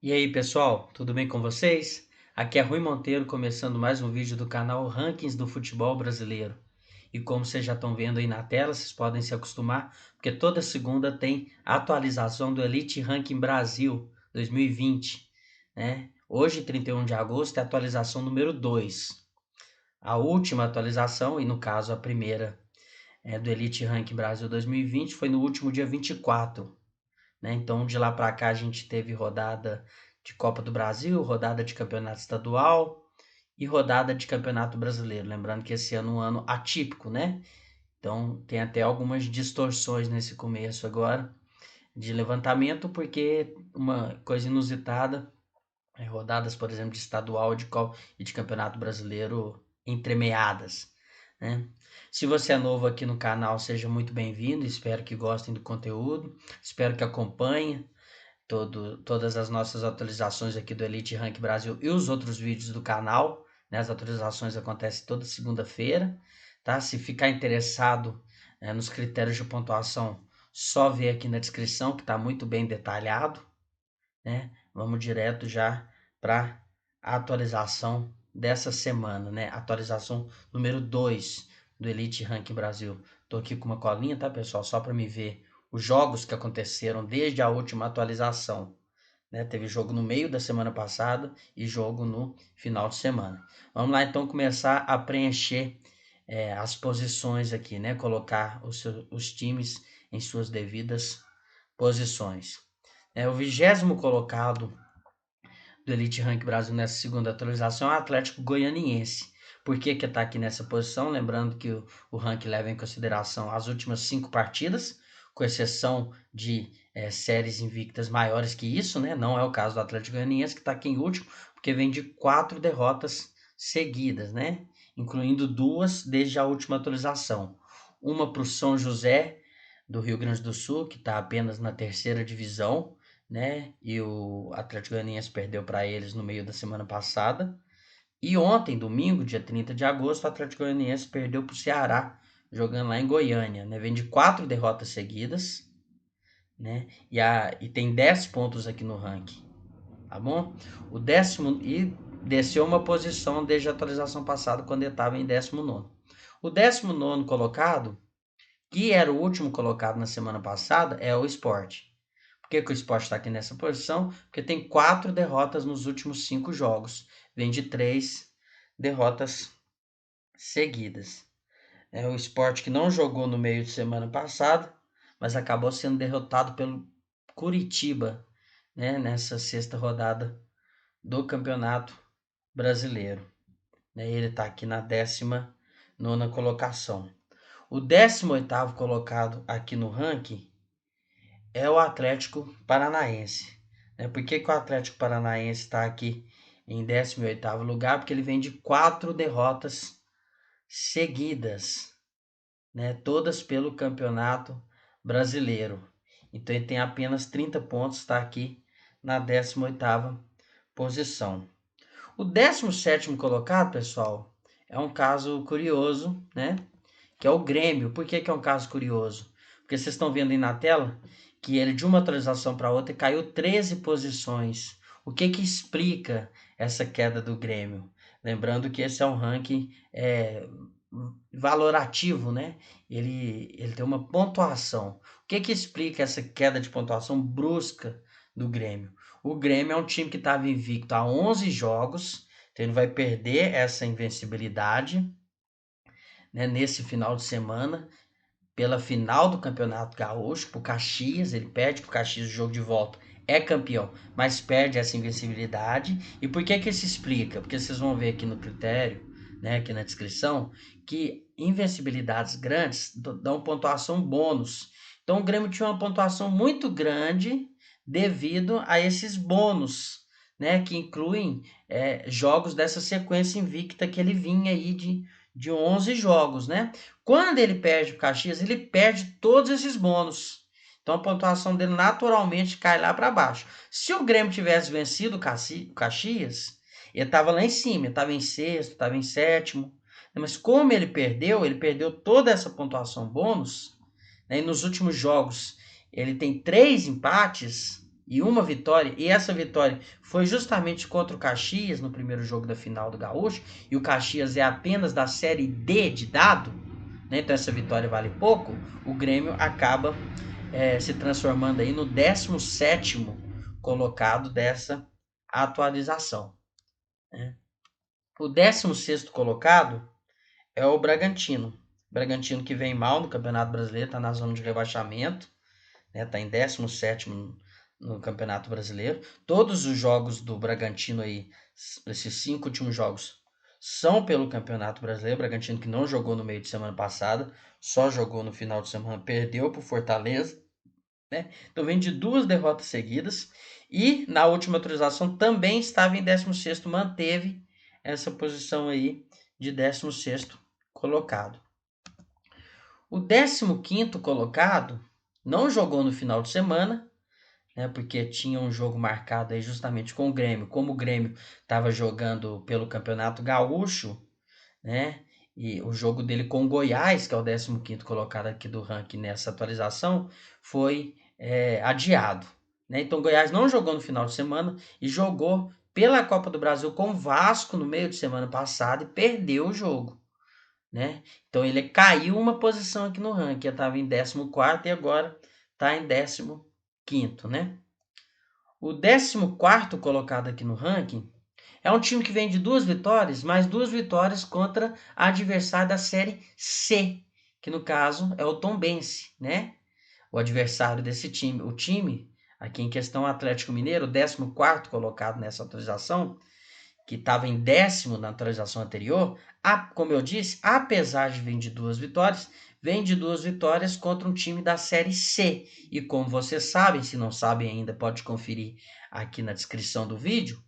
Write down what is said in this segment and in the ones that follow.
E aí pessoal, tudo bem com vocês? Aqui é Rui Monteiro começando mais um vídeo do canal Rankings do Futebol Brasileiro. E como vocês já estão vendo aí na tela, vocês podem se acostumar, porque toda segunda tem atualização do Elite Ranking Brasil 2020, né? Hoje, 31 de agosto, é a atualização número 2. A última atualização, e no caso a primeira do Elite Ranking Brasil 2020, foi no último dia 24. Né? Então, de lá para cá, a gente teve rodada de Copa do Brasil, rodada de campeonato estadual e rodada de campeonato brasileiro. Lembrando que esse ano é um ano atípico, né? Então, tem até algumas distorções nesse começo agora de levantamento, porque uma coisa inusitada é rodadas, por exemplo, de estadual e de campeonato brasileiro entremeadas, né? Se você é novo aqui no canal, seja muito bem-vindo. Espero que gostem do conteúdo, espero que acompanhem todas as nossas atualizações aqui do Elite Rank Brasil e os outros vídeos do canal, né? As atualizações acontecem toda segunda-feira, tá? Se ficar interessado nos critérios de pontuação, só ver aqui na descrição que está muito bem detalhado, né? Vamos direto já para a atualização dessa semana, né? Atualização número 2 do Elite Rank Brasil. Tô aqui com uma colinha, tá, pessoal? Só para me ver os jogos que aconteceram desde a última atualização, né? Teve jogo no meio da semana passada e jogo no final de semana. Vamos lá então começar a preencher as posições aqui, né? Colocar os times em suas devidas posições. O 20º colocado do Elite Rank Brasil nessa segunda atualização é o Atlético Goianiense. Por que está aqui nessa posição? Lembrando que o ranking leva em consideração as últimas 5 partidas, com exceção de séries invictas maiores que isso, né? Não é o caso do Atlético Goianiense, que está aqui em último, porque vem de 4 derrotas seguidas, né? Incluindo 2 desde a última atualização. Uma para o São José, do Rio Grande do Sul, que está apenas na terceira divisão, né? E o Atlético Goianiense perdeu para eles no meio da semana passada. E ontem, domingo, dia 30 de agosto, o Atlético Goianiense perdeu para o Ceará, jogando lá em Goiânia, né? Vem de 4 derrotas seguidas, né? E tem 10 pontos aqui no ranking, tá bom? O décimo e desceu uma posição desde a atualização passada, quando ele estava em 19º. O 19º colocado, que era o último colocado na semana passada, é o Sport. Por que o Sport está aqui nessa posição? Porque tem 4 derrotas nos últimos 5 jogos. Vem de 3 derrotas seguidas. É o Sport que não jogou no meio de semana passada, mas acabou sendo derrotado pelo Curitiba, né, nessa sexta rodada do Campeonato Brasileiro. Ele está aqui na 19ª colocação. O 18º colocado aqui no ranking é o Atlético Paranaense. Por que o Atlético Paranaense está aqui em 18º lugar? Porque ele vem de 4 derrotas seguidas, né? Todas pelo Campeonato Brasileiro. Então ele tem apenas 30 pontos, está aqui na 18ª posição. O 17º colocado, pessoal, é um caso curioso, né? Que é o Grêmio. Por que é um caso curioso? Porque vocês estão vendo aí na tela que ele de uma atualização para outra caiu 13 posições. O que explica essa queda do Grêmio? Lembrando que esse é um ranking valorativo, né? Ele tem uma pontuação. O que explica essa queda de pontuação brusca do Grêmio? O Grêmio é um time que estava invicto há 11 jogos, então ele vai perder essa invencibilidade, né, nesse final de semana, pela final do Campeonato Gaúcho, pro Caxias. Ele perde pro Caxias o jogo de volta, é campeão, mas perde essa invencibilidade. E por que isso explica? Porque vocês vão ver aqui no critério, né, aqui na descrição, que invencibilidades grandes dão pontuação bônus. Então o Grêmio tinha uma pontuação muito grande devido a esses bônus, né, que incluem jogos dessa sequência invicta que ele vinha aí de 11 jogos, né? Quando ele perde o Caxias, ele perde todos esses bônus. Então a pontuação dele naturalmente cai lá para baixo. Se o Grêmio tivesse vencido o Caxias, ele estava lá em cima, ele estava em sexto, estava em sétimo. Mas como ele perdeu toda essa pontuação bônus, né? E nos últimos jogos ele tem 3 empates, uma vitória, e essa vitória foi justamente contra o Caxias no primeiro jogo da final do Gaúcho, e o Caxias é apenas da Série D de dado, né? Então essa vitória vale pouco, o Grêmio acaba se transformando aí no 17º colocado dessa atualização, né? O 16º colocado é o Bragantino. Bragantino que vem mal no Campeonato Brasileiro, está na zona de rebaixamento, né? Tá em 17º no Campeonato Brasileiro. Todos os jogos do Bragantino aí, esses 5 últimos jogos, são pelo Campeonato Brasileiro. Bragantino que não jogou no meio de semana passada, só jogou no final de semana, perdeu para o Fortaleza, né? Então vem de 2 derrotas seguidas, e na última atualização também estava em 16º, manteve essa posição aí de 16º colocado. O 15º colocado não jogou no final de semana, né, porque tinha um jogo marcado aí justamente com o Grêmio. Como o Grêmio estava jogando pelo Campeonato Gaúcho, né, e o jogo dele com o Goiás, que é o 15º colocado aqui do ranking nessa atualização, foi adiado, né? Então o Goiás não jogou no final de semana e jogou pela Copa do Brasil com o Vasco no meio de semana passado e perdeu o jogo, né? Então ele caiu uma posição aqui no ranking, estava em 14º e agora está em 15º, né? O 14º colocado aqui no ranking é um time que vem de 2 vitórias, mais 2 vitórias contra adversário da Série C, que no caso é o Tombense, né? O adversário desse time, o time aqui em questão, o Atlético Mineiro, o 14º colocado nessa atualização, que estava em 10º na atualização anterior, como eu disse, apesar de vir de 2 vitórias, vem de 2 vitórias contra um time da Série C. E como vocês sabem, se não sabem ainda, pode conferir aqui na descrição do vídeo,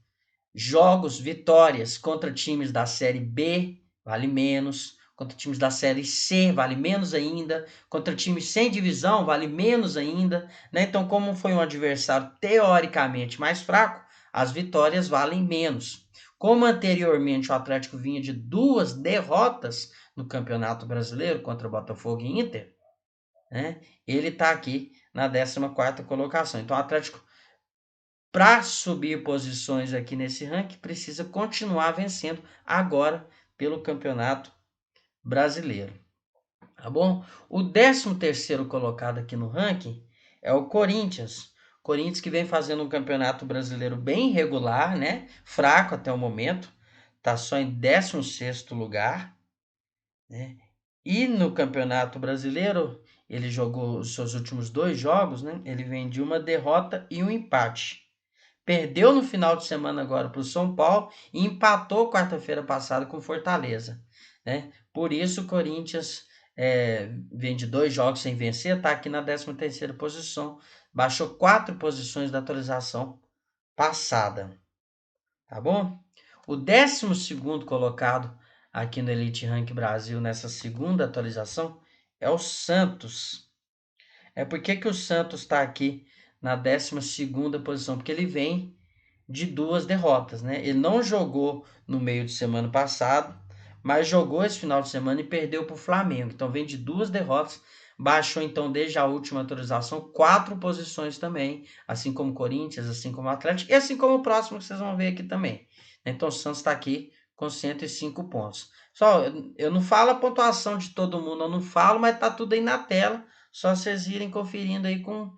jogos, vitórias contra times da Série B, vale menos, contra times da Série C, vale menos ainda, contra times sem divisão, vale menos ainda, né? Então, como foi um adversário teoricamente mais fraco, as vitórias valem menos. Como anteriormente o Atlético vinha de 2 derrotas no Campeonato Brasileiro contra Botafogo e Inter, né? Ele está aqui na 14ª colocação. Então o Atlético, para subir posições aqui nesse ranking, precisa continuar vencendo agora pelo Campeonato Brasileiro, tá bom? O 13º colocado aqui no ranking é o Corinthians. Corinthians que vem fazendo um Campeonato Brasileiro bem irregular, né? Fraco até o momento, tá só em 16º lugar, né? E no Campeonato Brasileiro, ele jogou os seus últimos 2 jogos, né? Ele vem de uma derrota e um empate. Perdeu no final de semana agora para o São Paulo e empatou quarta-feira passada com Fortaleza, né? Por isso o Corinthians vem de 2 jogos sem vencer, está aqui na 13ª posição, baixou 4 posições da atualização passada, tá bom? O 12º colocado aqui no Elite Rank Brasil nessa segunda atualização é o Santos. Por que o Santos está aqui na 12ª posição? Porque ele vem de 2 derrotas, né? Ele não jogou no meio de semana passado, mas jogou esse final de semana e perdeu para o Flamengo. Então vem de 2 derrotas, baixou então desde a última atualização 4 posições também, assim como o Corinthians, assim como o Atlético e assim como o próximo que vocês vão ver aqui também. Então o Santos está aqui com 105 pontos. Só, eu não falo a pontuação de todo mundo, eu não falo, mas tá tudo aí na tela, só vocês irem conferindo aí com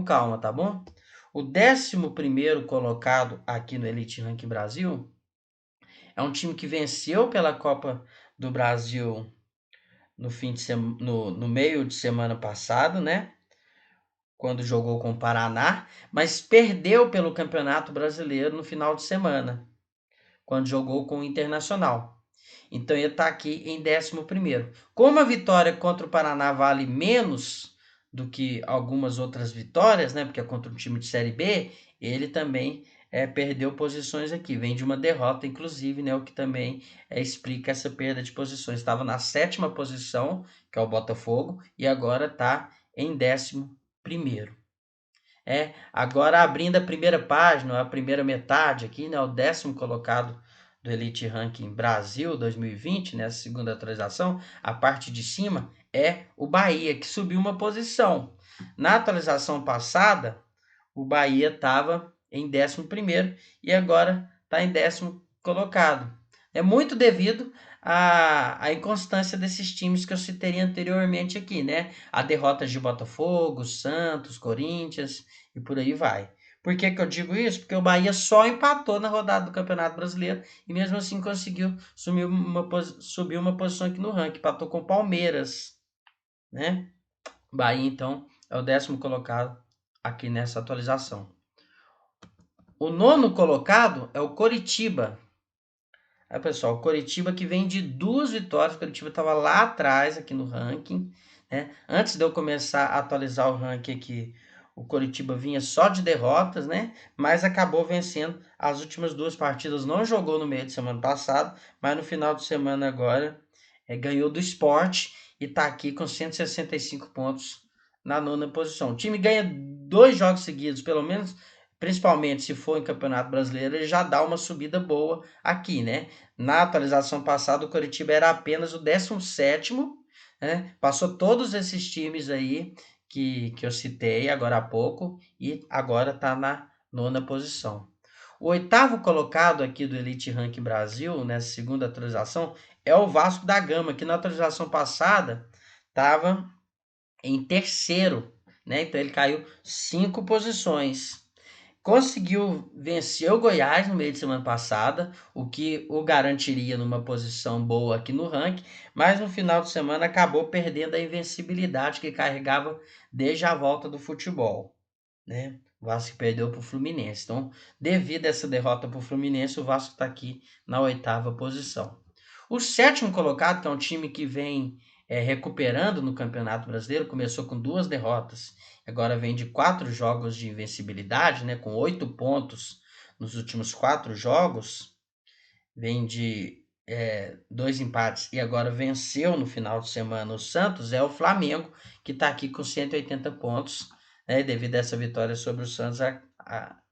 calma, tá bom? O 11º colocado aqui no Elite Ranking Brasil é um time que venceu pela Copa do Brasil no meio de semana passado, né? Quando jogou com o Paraná, mas perdeu pelo Campeonato Brasileiro no final de semana, quando jogou com o Internacional. Então ele está aqui em 11º. Como a vitória contra o Paraná vale menos do que algumas outras vitórias, né? Porque é contra um time de Série B, ele também perdeu posições aqui. Vem de uma derrota, inclusive, né? O que também explica essa perda de posições. Estava na 7ª posição, que é o Botafogo, e agora está em 11º. Agora abrindo a primeira página, a primeira metade aqui, né? O 10º colocado do Elite Ranking Brasil 2020, né? A segunda atualização, a parte de cima é o Bahia, que subiu uma posição. Na atualização passada, o Bahia estava em 11º e agora está em 10º colocado. É muito devido à inconstância desses times que eu citei anteriormente aqui, né? A derrotas de Botafogo, Santos, Corinthians e por aí vai. Por que eu digo isso? Porque o Bahia só empatou na rodada do Campeonato Brasileiro e mesmo assim conseguiu subir uma posição aqui no ranking. Empatou com o Palmeiras, né? Bahia, então, é o 10º colocado aqui nessa atualização. O 9º colocado é o Coritiba. Aí, pessoal, o Coritiba que vem de 2 vitórias. O Coritiba estava lá atrás aqui no ranking, né? Antes de eu começar a atualizar o ranking aqui, o Coritiba vinha só de derrotas, né? Mas acabou vencendo as últimas 2 partidas. Não jogou no meio de semana passado, mas no final de semana agora ganhou do Sport e está aqui com 165 pontos na 9ª posição. O time ganha 2 jogos seguidos, pelo menos, principalmente se for em Campeonato Brasileiro, ele já dá uma subida boa aqui, né? Na atualização passada, o Coritiba era apenas o 17º, né? Passou todos esses times aí que eu citei agora há pouco e agora está na 9ª posição. O 8º colocado aqui do Elite Rank Brasil, nessa segunda atualização, é o Vasco da Gama, que na atualização passada estava em 3º, né? Então ele caiu 5 posições. Conseguiu vencer o Goiás no meio de semana passada, o que o garantiria numa posição boa aqui no ranking, mas no final de semana acabou perdendo a invencibilidade que carregava desde a volta do futebol, né? O Vasco perdeu para o Fluminense. Então, devido a essa derrota para o Fluminense, o Vasco está aqui na 8ª posição. O 7º colocado, que é um time que vem recuperando no Campeonato Brasileiro, começou com 2 derrotas, agora vem de 4 jogos de invencibilidade, né, com 8 pontos nos últimos 4 jogos, vem de 2 empates e agora venceu no final de semana o Santos, é o Flamengo, que está aqui com 180 pontos, né, devido a essa vitória sobre o Santos,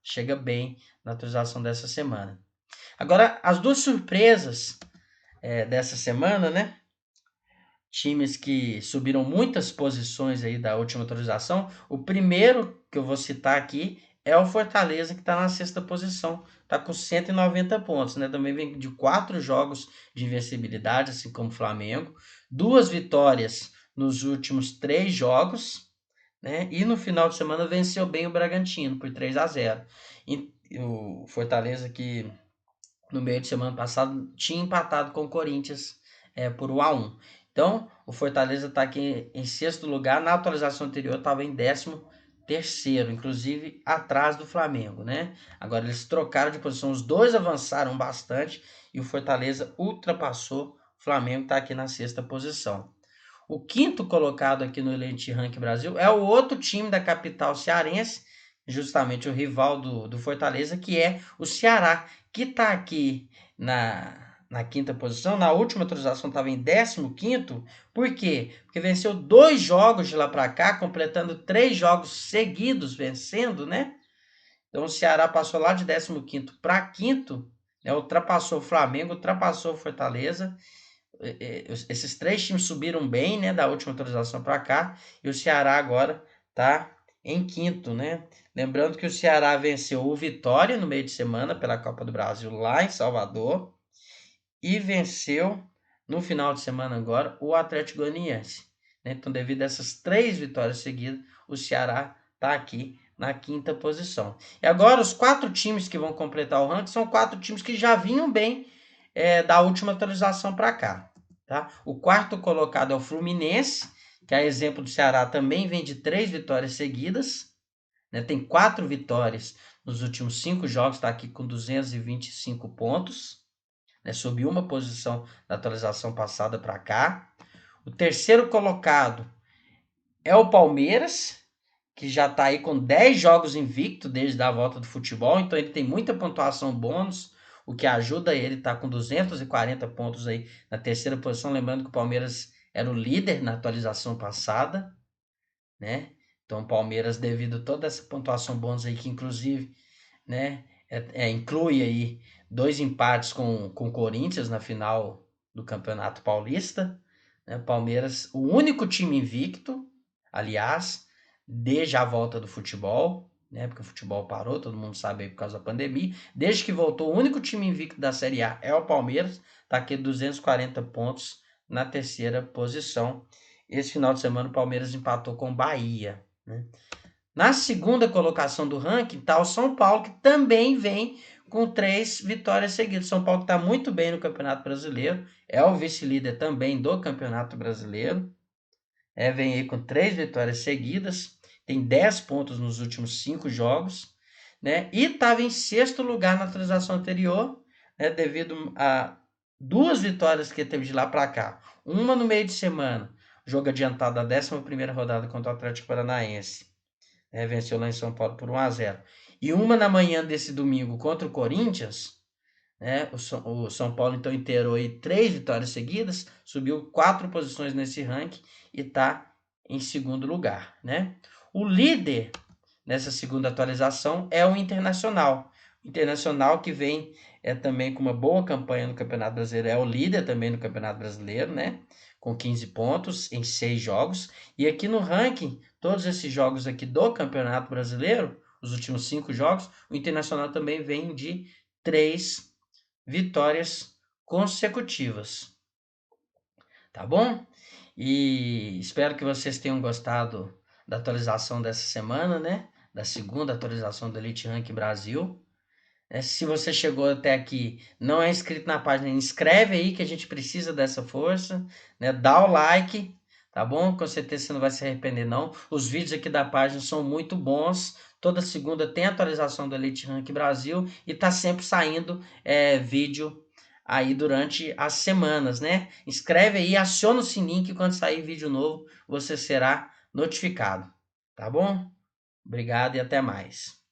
chega bem na atualização dessa semana. Agora, as 2 surpresas dessa semana, né? Times que subiram muitas posições aí da última atualização. O primeiro que eu vou citar aqui é o Fortaleza, que está na 6ª posição, está com 190 pontos, né? Também vem de 4 jogos de invencibilidade, assim como o Flamengo, 2 vitórias nos últimos 3 jogos, né? E no final de semana venceu bem o Bragantino por 3-0. E o Fortaleza que no meio de semana passado tinha empatado com o Corinthians por 1-1. Então, o Fortaleza está aqui em 6º lugar. Na atualização anterior estava em 13º, inclusive atrás do Flamengo, né? Agora eles trocaram de posição, os dois avançaram bastante e o Fortaleza ultrapassou. O Flamengo está aqui na 6ª posição. O 5º colocado aqui no Elite Rank Brasil é o outro time da capital cearense, justamente o rival do Fortaleza, que é o Ceará, que está aqui na 5ª posição. Na última atualização estava em 15º. Por quê? Porque venceu 2 jogos de lá para cá, completando 3 jogos seguidos vencendo, né? Então o Ceará passou lá de 15º para 5º, né? Ultrapassou o Flamengo, ultrapassou o Fortaleza. Esses 3 times subiram bem, né, da última atualização para cá, e o Ceará agora está em 5º, né? Lembrando que o Ceará venceu o Vitória no meio de semana pela Copa do Brasil lá em Salvador e venceu no final de semana agora o Atlético Goianiense, né? Então, devido a essas 3 vitórias seguidas, o Ceará está aqui na 5ª posição. E agora os 4 times que vão completar o ranking são 4 times que já vinham bem da última atualização para cá. Tá? O 4º colocado é o Fluminense, que a exemplo do Ceará também vem de 3 vitórias seguidas, né? Tem 4 vitórias nos últimos 5 jogos, está aqui com 225 pontos, né? Subiu uma posição da atualização passada para cá. O 3º colocado é o Palmeiras, que já está aí com 10 jogos invicto desde a volta do futebol, então ele tem muita pontuação bônus, o que ajuda ele a estar com 240 pontos aí na 3ª posição, lembrando que o Palmeiras era o líder na atualização passada, né? Então o Palmeiras, devido a toda essa pontuação bônus aí, que inclusive, né, inclui aí 2 empates com o Corinthians na final do Campeonato Paulista, né? Palmeiras, o único time invicto, aliás, desde a volta do futebol, né? Porque o futebol parou, todo mundo sabe aí por causa da pandemia. Desde que voltou, o único time invicto da Série A é o Palmeiras, tá aqui 240 pontos na terceira posição. Esse final de semana o Palmeiras empatou com o Bahia, né? Na segunda colocação do ranking está o São Paulo, que também vem com 3 vitórias seguidas. São Paulo está muito bem no Campeonato Brasileiro, é o vice-líder também do Campeonato Brasileiro. Vem aí com 3 vitórias seguidas, tem 10 pontos nos últimos 5 jogos, né? E estava em sexto lugar na atualização anterior, né? Devido a 2 vitórias que teve de lá para cá. Uma no meio de semana, jogo adiantado da 11ª rodada contra o Atlético Paranaense. Venceu lá em São Paulo por 1-0. E uma na manhã desse domingo contra o Corinthians, né? O São Paulo então inteirou aí 3 vitórias seguidas, subiu 4 posições nesse ranking e está em segundo lugar, né? O líder nessa segunda atualização é o Internacional. O Internacional que vem também com uma boa campanha no Campeonato Brasileiro, é o líder também no Campeonato Brasileiro, né? Com 15 pontos em 6 jogos. E aqui no ranking, todos esses jogos aqui do Campeonato Brasileiro, os últimos 5 jogos, o Internacional também vem de 3 vitórias consecutivas. Tá bom? E espero que vocês tenham gostado da atualização dessa semana, né? Da segunda atualização do Elite Rank Brasil. Se você chegou até aqui, não é inscrito na página, inscreve aí que a gente precisa dessa força, né? Dá o like, tá bom? Com certeza você não vai se arrepender não. Os vídeos aqui da página são muito bons. Toda segunda tem atualização do Elite Rank Brasil e tá sempre saindo vídeo aí durante as semanas, né? Inscreve aí, aciona o sininho que quando sair vídeo novo você será notificado, tá bom? Obrigado e até mais.